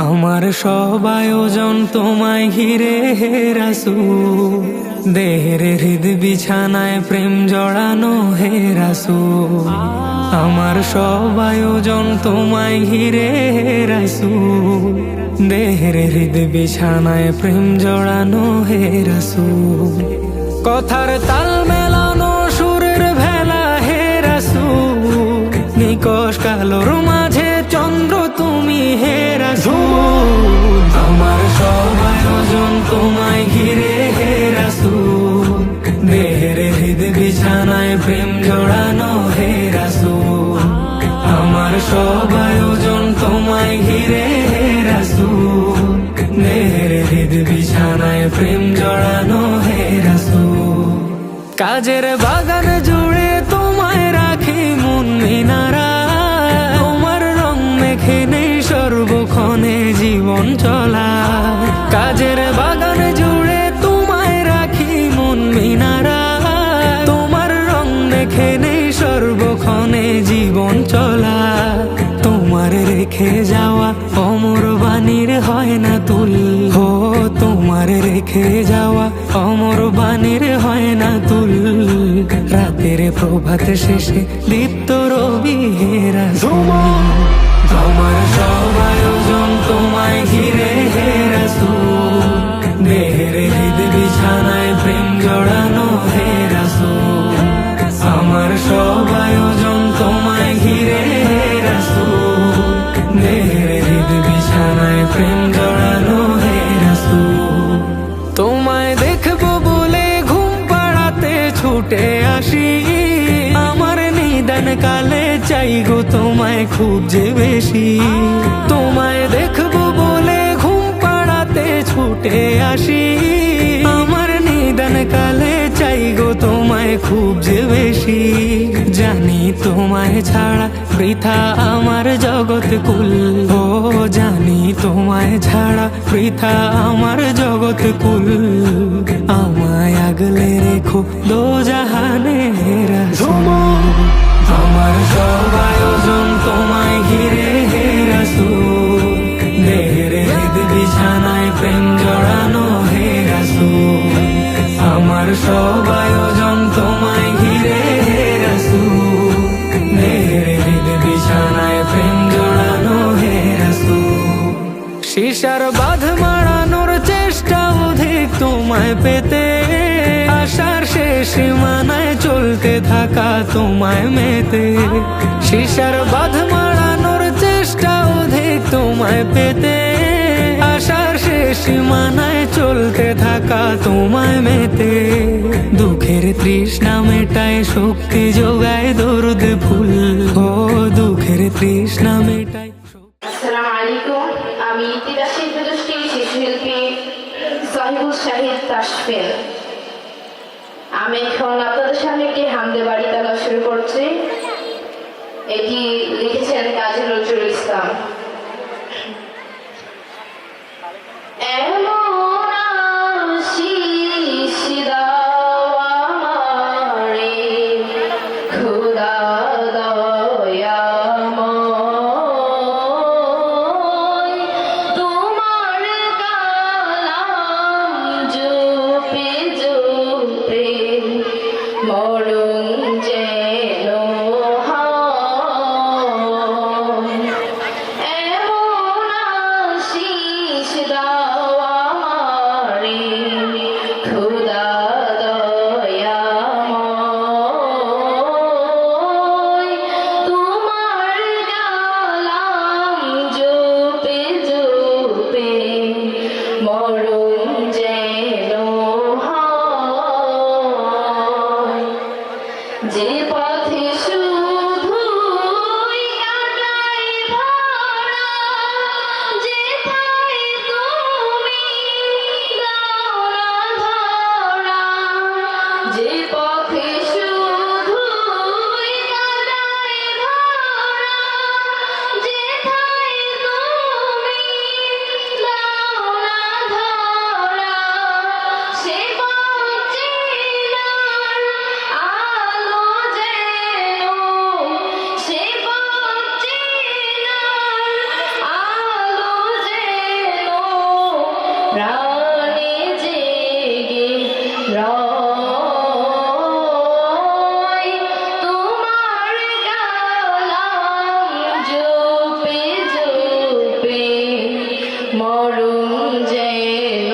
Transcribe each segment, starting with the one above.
আমার সব আয়োজন তোমায় ঘিরে হে রাসূল, দেহের হৃদ বিছানায় প্রেম জড়ানো হে রাসূল। আমার সব আয়োজন তোমায় ঘিরে হে রাসূল, দেহের হৃদ বিছানায় প্রেম জড়ানো হে রাসূল। কথার তাল মেলানো সুরের ভেলা হে রাসূল, নিকশ কালোর মাঝে চন্দ্র তুমি হে রাসূল। আমার সব আয়োজন তোমায় ঘিরে হে রাসূল, দেহের হৃদ বিছানায় প্রেম জড়ানো হে রাসূল। আমার সব আয়োজন তোমায় ঘিরে হে রাসূল, দেহের হৃদ বিছানায় প্রেম জড়ানো হে রাসূল। কাজের বাগান জুড়ে তোমায় রাখি মন মিনারা, তোমার রং মেখে নেই সর্বক্ষণে জীবন চলা। কাজের বাগান জুড়ে তোমায় রাখি মন মিনারা, তোমার রং মেখে নেই সর্বক্ষণে জীবন চলা। তোমার রেখে যাওয়া অমর বাণীর হয় না তুল, হো তোমার রেখে যাওয়া অমর বাণীর হয় না তুল। রাতের প্রভাত শেষে দীপ্ত রবি হে রাসূল। আমার সব আয়োজন তোমায় ঘিরে হে রাসূল, দেহের হৃদ বিছানায় প্রেম জড়ানো হে রাসূল। আমার সব আয়োজন তোমায় ঘিরে হে রাসূল, দেহের হৃদ বিছানায় প্রেম জড়ানো হে রাসূল। তোমায় দেখবো বলে ঘুম পাড়াতে ছুটে আসি, আমার নিদান কালে চাই গো তোমায় খুব যে বেশি। তোমায় দেখবো বলে ঘুম পাড়াতে ছুটে আসি, আমার নিদান কালে চাই গো তোমায় খুব যে বেশি। জানি তোমায় ছাড়া বৃথা আমার জগৎ কুল, ও জানি তোমায় ছাড়া বৃথা আমার জগৎ কুল। আমায় আগলে রেখো দোজাহানে হে রাসূল। আমার সব আয়োজন তোমায় ঘিরে হে রাসূল, দেহের হৃদ বিছানায় প্রেম জড়ানো হে রাসূল। আমার সব আয়োজন তোমায় ঘিরে হে রাসূল, দেহের হৃদ বিছানায় প্রেম জড়ানো হে রাসূল। শিশার বাঁধ মারানোর চেষ্টা অধিক তোমায় পেতে, আশার শেষ সীমানায় চলতে থাকা তোমায় মেতে। শিশার বাঁধ মারানোর চেষ্টা অধিক তোমায় পেতে, আশার শেষ সীমানায় চলতে থাকা তোমায় মেতে। দুঃখের তৃষ্ণা মেটায় শক্তি যোগায় দরুদ ফুল, ও দুঃখের তৃষ্ণা মেটায়। আসসালামু আলাইকুম, আমি তিতাসী প্রদর্শনী শিশুশিল্পী সাহিবুল শাহিদ তাসফিন। আমি এখন আপনাদের সামনে একটি হামদে বাড়ি তালা শুরু করছি। এটি লিখেছেন কাজী নজরুল ইসলাম। প্রাণে জেগে রয় তোমার কালাম জপে জপে মরণ যেন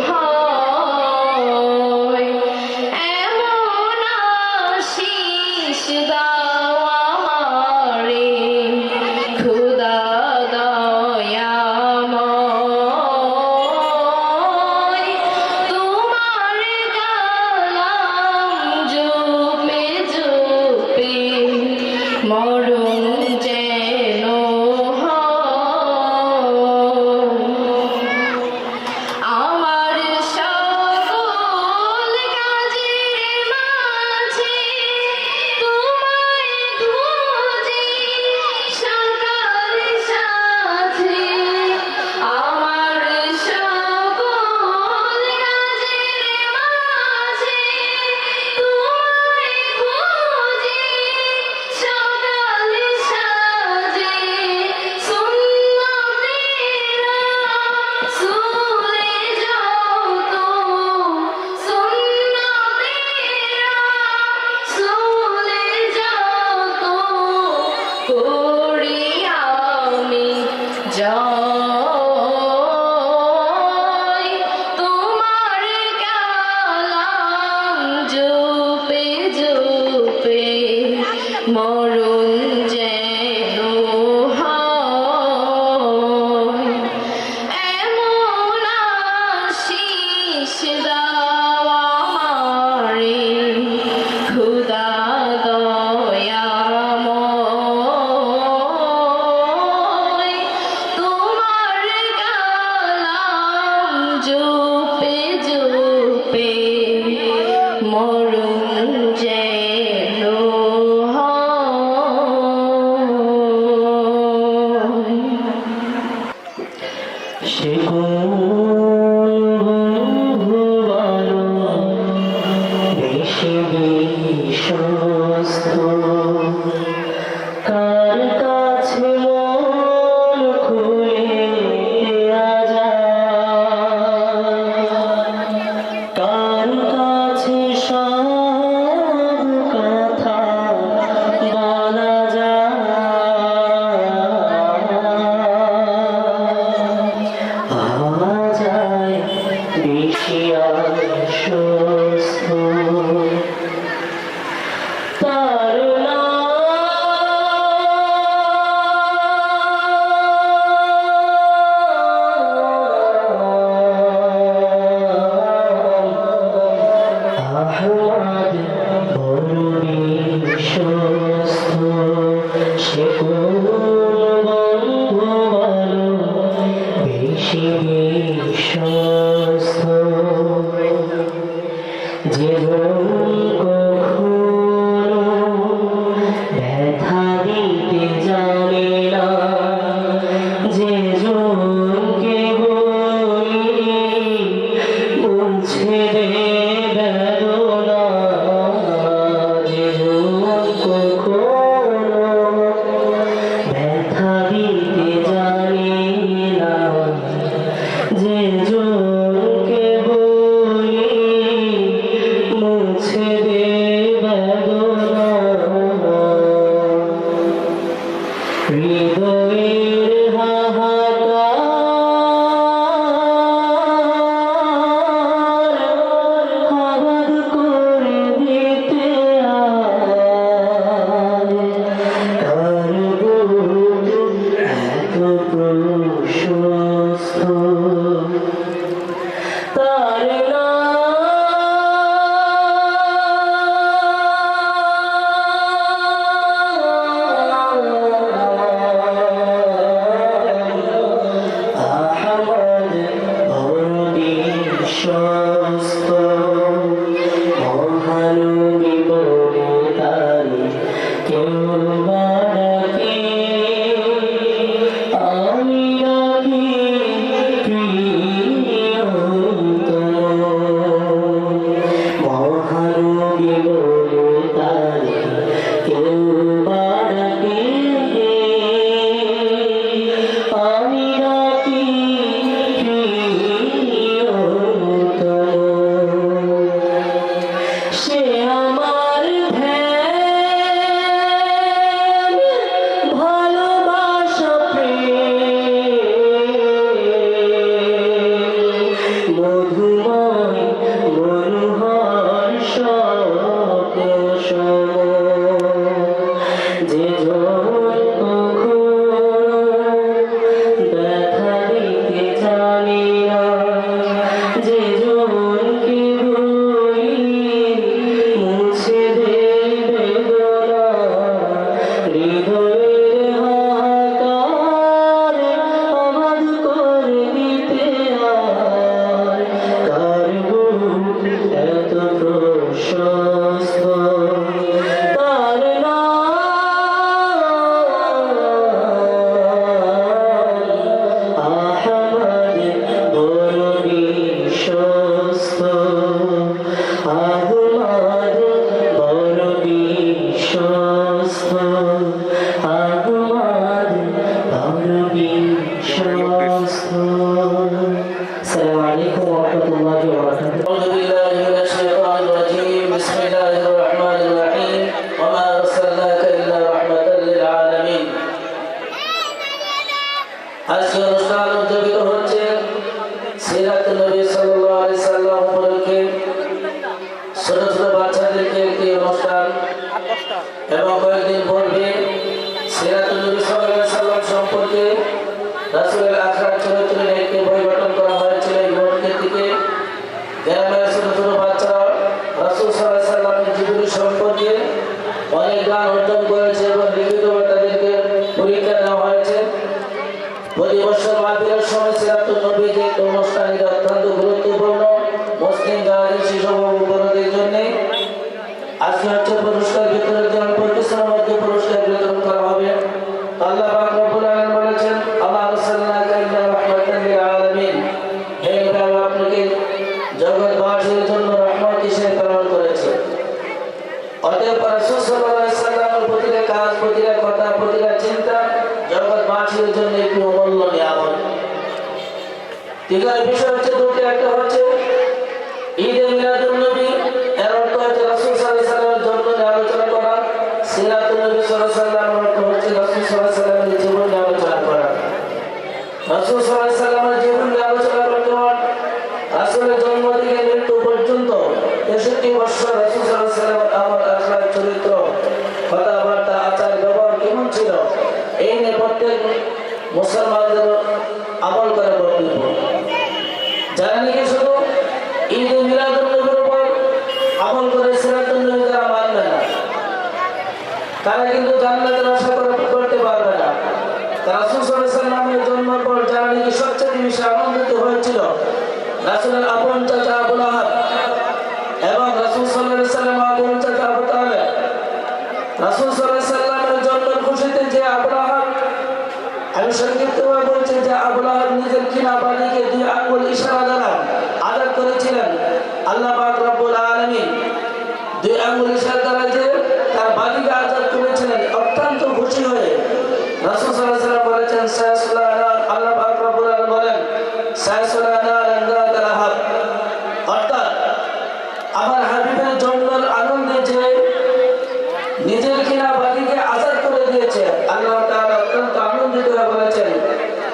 হয় এমন আশিস দাও আমারে খোদা দয়াময় তোমার কালাম জপে জপে মরণ যেন আমার সকল কাজের মাঝে তোমায় খুঁজি সকাল সাথে আমার সকল কাজের মাঝে তোমায় খুঁজি সকাল সাথে সুন্নতেরা সুলে যত সুন্নতেরা সুলে যত করি আমি জয় তোমার কালাম জপে জপে মরণ যেন হয় এমন আশিস দাও আমারে খোদা দয়াময় তোমার কালাম জপে জপে মরণ যেন হয় সে ভুবনো বেশি বিশ্বস্ত কার কাছে মন খুলে দেয়া যায় কার কাছে সব কথা বলা যায় বেশি আশ্বস্ত তার আহমদ বড় বিশ্বস্ত সে কোন বন্ধু বলো বেশি বিশ্বস্ত যে কখনো ব্যথা দিতে জানে না যে জনকে বলি মুছে দে বেদনা যে কখনো ব্যথা দিতে জানে না যে জনকে বলি মুছে দে বেদনা হৃদয়ের হাহাকার আবাদ করে দিতে আয় কার বুক এত প্রশস্ত তার আহমদ বড় বিশ্বস্ত মহানবী বলে তার কেউ বা ডাকে আমি ডাকি প্রিয়তম মহানবী বলে তার কেউ বা ডাকে আমি ডাকি প্রিয়তম السلام عليكم ورحمة الله وبركاته. أعوذ بالله من الشيطان الرجيم. بسم الله الرحمن الرحيم. وما أرسلناك إلا رحمة للعالمين. আজকে অনুষ্ঠান উদ্যোগিত হচ্ছে সিরাত নবী সাল্লাল্লাহু আলাইহি সাল্লাম উপলক্ষে ছোট ছোট বাচ্চাদেরকে একটি অনুষ্ঠান এবং কয়েকদিন পূর্বে সিরাত নবী সাল্লাল্লাহু আলাইহি সাল্লাম সম্পর্কে রাসূলের আখড়া চরিত্রের একটি বই গঠন করা হয়েছিল। এই বইটি থেকে গ্রামের ছোট ছোট বাচ্চারা রাসূল সাল্লাল্লাহু আলাইহি সাল্লামের জীবনী সম্পর্কে অনেক জ্ঞান অর্জন করেছে এবং লিখিতভাবে তাদেরকে পরীক্ষা দেওয়া হয়েছে। প্রতি বছর মাহফিলের সময় সিরাত নবী যে অনুষ্ঠান এটা অত্যন্ত গুরুত্বপূর্ণ মুসলিম জাতির শিশু বড়দের জন্য। আজকে হচ্ছে পুরস্কার বিতরণের জন্য প্রতিষ্ঠানের মধ্যে পুরস্কার বিতরণ করা হবে। আল্লাহ পাক রব্বুল আলামিন বলেছেন, আমা আরসালনাকা ইল্লা রাহমাতাল লিল আলামিন। হে নবী, আপনাকে জগৎবাসীর জন্য রহমত হিসেবে প্রেরণ করেছে। অতএব রাসূল সাল্লাল্লাহু আলাইহি সাল্লামের প্রতিটা কাজ, প্রতিটা কথা, প্রতিটা চিন্তা জগৎবাসীর জন্য একটি অমূল্য নিয়ামত। এখানে বিষয় হচ্ছে দুটি, একটা হচ্ছে ঈদে মিলাদুন নবী, এর অর্থ হচ্ছে রাসূল সাল্লাল্লাহু আলাইহি সাল্লামের জন্ম নিয়ে আলোচনা করা। সিরাতুন নবী সাল্লাল্লাহু আলাইহি সাল্লামের অর্থ হচ্ছে রাসূল সাল্লাল্লাহু আলাইহি সাল্লামের জীবন নিয়ে আলোচনা করা। রাসূল সাল্লাল্লাহু আলাইহি সাল্লামের জীবন নিয়ে আলোচনা করতে হয়। রাসূলের জন্ম থেকে মৃত্যু পর্যন্ত 63 বছর রাসূল সাল্লাল্লাহু আলাইহি সাল্লামের আমল, আখলাক, চরিত্র, কথাবার্তা, আচার ব্যবহার কেমন ছিল এই নিয়ে প্রত্যেক মুসলমানদের আমল করে কর্তব্য। যারা নাকি শুধু ঈদ মিলাদুন নবীর উপর আমল করে সিরাতুন নবী যারা মানবে না, তারা কিন্তু জান্নাতের আশা করতে পারবে না। রাসূল সাল্লাল্লাহু আলাইহি সাল্লামের জন্মের পর যারা নাকি সবচেয়ে বেশি আনন্দিত হয়েছিল রাসূলের আপন চাচা আবু লাহাব এবং রাসূল সাল্লাল্লাহু আলাইহি সাল্লামের আপন চাচা আবু তালেব। রাসূল সাল্লাল্লাহু আলাইহি সাল্লামের জন্মের খুশিতে যে আবু লাহাব, আমি সংক্ষিপ্তভাবে বলছি যে আবু লাহাব নিজের কিনা বাড়িকে 2 আঙ্গুল ইশারা দ্বারা আযাদ করেছিলেন। আল্লাহ পাক রব্বুল আলামিন 2 আঙ্গুল ইশারা দ্বারা যে তার বাড়িকে আযাদ করেছিলেন, অত্যন্ত খুশি হয়ে রাসূল সাল্লাল্লাহু আলাইহি সাল্লাম বলেছেন, সায়াসলানা, আল্লাহ পাক রব্বুল আলামিন বলেন, সায়াসলানা রান্দাত লাহাব, অর্থাৎ আমার হাবিবের জন্মের আনন্দে যে নিজের কিনা বাড়িকে আযাদ করে দিয়েছে, আল্লাহ তাআলা অত্যন্ত আনন্দিত হয়ে বলেছেন,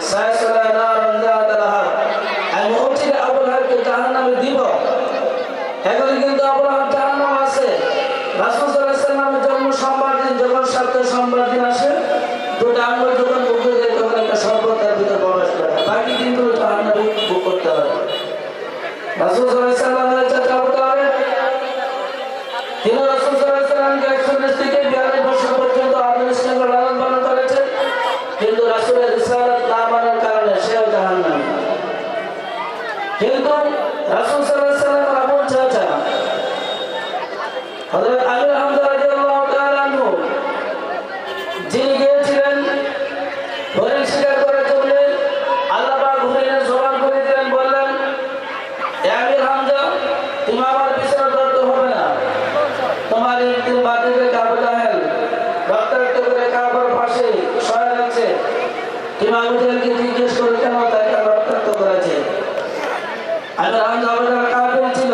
সায়াসলানা রান্দাত লাহাব, আমি অচিরে আবু লাহাবকে জাহান্নামে দিব। এখন কিন্তু আবু লাহাব জাহান্নামে আছে। রাসূল সাল্লাল্লাহু আলাইহি সাল্লামের জন্ম সোমবার দিন, যখন সপ্তাহে সোমবার দিন আসে, 2 আঙ্গুল যখন মুখে দেয় তখন একটা শরবত তার ভিতরে প্রবেশ করে, বাকি দিনগুলো জাহান্নামে ভোগ করতে হবে। রাসূল সাল্লাল্লাহু আলাইহি সাল্লামের চাচা আবু তালেব, তিনি রাসূল সাল্লাল্লাহু আলাইহি সাল্লামকে 119 থেকে 42 বছর পর্যন্ত আদরের সঙ্গে লালন পালন করেছেন, কিন্তু রাসূলের রিসালাত না মানার কারণে সেও জাহান্নামী। কিন্তু রাসূল সাল্লাল্লাহু আলাইহি সাল্লামের আপন চাচা হযরত আমির হামজা রাদিয়াল্লাহু তাআলা আনহু, যিনি গিয়েছিলেন হরিণ শিকার করার জন্য, আল্লাহ পাক হরিণের জবান করে দিলেন, বললেন, হে আমির হামজা, তুমি আমার পিছনে দৌড়তে হবে না। তোমার একদিন বাতিলে আবু জাহেল রক্তাক্ত করে কাবার পাশে শুয়ে আছে, তুমি আবু জাহেলকে জিজ্ঞেস করে কেন তাকে রক্তাক্ত করেছে। আমির হামজা আবু জাহেল কাফির ছিল,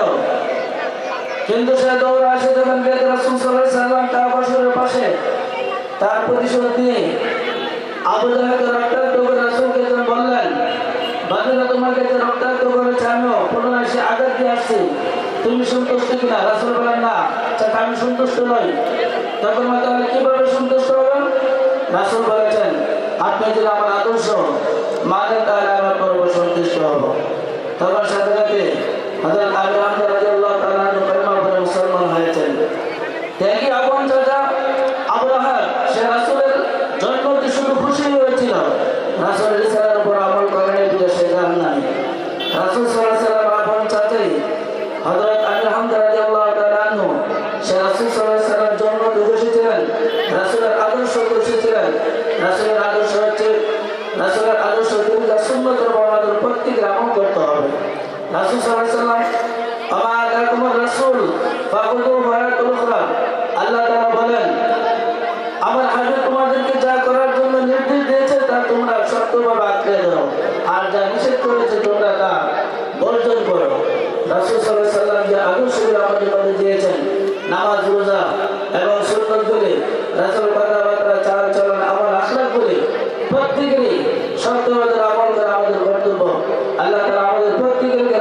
কিন্তু সে দৌড়ে আসে যখন বেদ রাসূল সাল্লাল্লাহু আলাইহি সাল্লাম কাবা শরীফের পাশে, তার প্রতিশোধ নিয়ে আবু জাহেলকে রক্তাক্ত করে রাসূলকে যখন বললেন, বাতিলা তোমাকে যে রক্তাক্ত করেছে আমিও পুনরায় সে আঘাত দিয়ে আসছি, তুমি সন্তুষ্ট কিনা? রাসূল বলেন, না চাচা, আমি সন্তুষ্ট নই। তখন তাহলে কিভাবে সন্তুষ্ট হবেন? রাসূল বলেছেন, আপনি যদি আমার আদর্শ মানেন তাহলে আমার পরব সন্তুষ্ট হব। তখন সাথে সাথে হযরত আমির হামজা রাদিয়াল্লাহু তাআলা আনহু কালেমা পড়ে মুসলমান হয়েছেন। দেখি আপন চাচা আবু লাহাব, সে রাসূলের জন্মতে শুধু খুশি হয়েছিল, রাসূলের রিসালাতের উপর আমল করেনি বলে সে জাহান্নামী। রাসূল সাল্লাল্লাহু আলাইহি সাল্লাম আপন চাচাই হযরত আমির হামজা রাদিয়াল্লাহু তাআলা আনহু, সে রাসূল সাল্লাল্লাহু আলাইহি সাল্লামের জন্মতে খুশি ছিলেন, রাসূলের আদর্শ খুশি ছিলেন। রাসূলের আদর্শ হচ্ছে, রাসূলের আদর্শ তরিকা সুন্নতের আমাদের প্রত্যেকের আমল করতে হবে। রাসূল সাল্লাল্লাহু আলাইহি সাল্লাম, আমা আতাকুমুর রাসূল ফাখুযুহু ওয়া লা তুখরা, আল্লাহ তাআলা বলেন, আমার হাবিব তোমাদেরকে যা করার জন্য নির্দেশ দিয়েছে তা তোমরা সত্যভাবে আঁকড়ে ধরো। আমাদের মধ্যে দিয়েছেন। নামাজ রোজা এবং সুন্নত করে রাসূল কথাবার্তা চাল চলন আমল আখলাক করে প্রত্যেকেরই সত্যবাদের আমল করা আমাদের কর্তব্য। আল্লাহ তাআলা আমাদের প্রত্যেকেরকে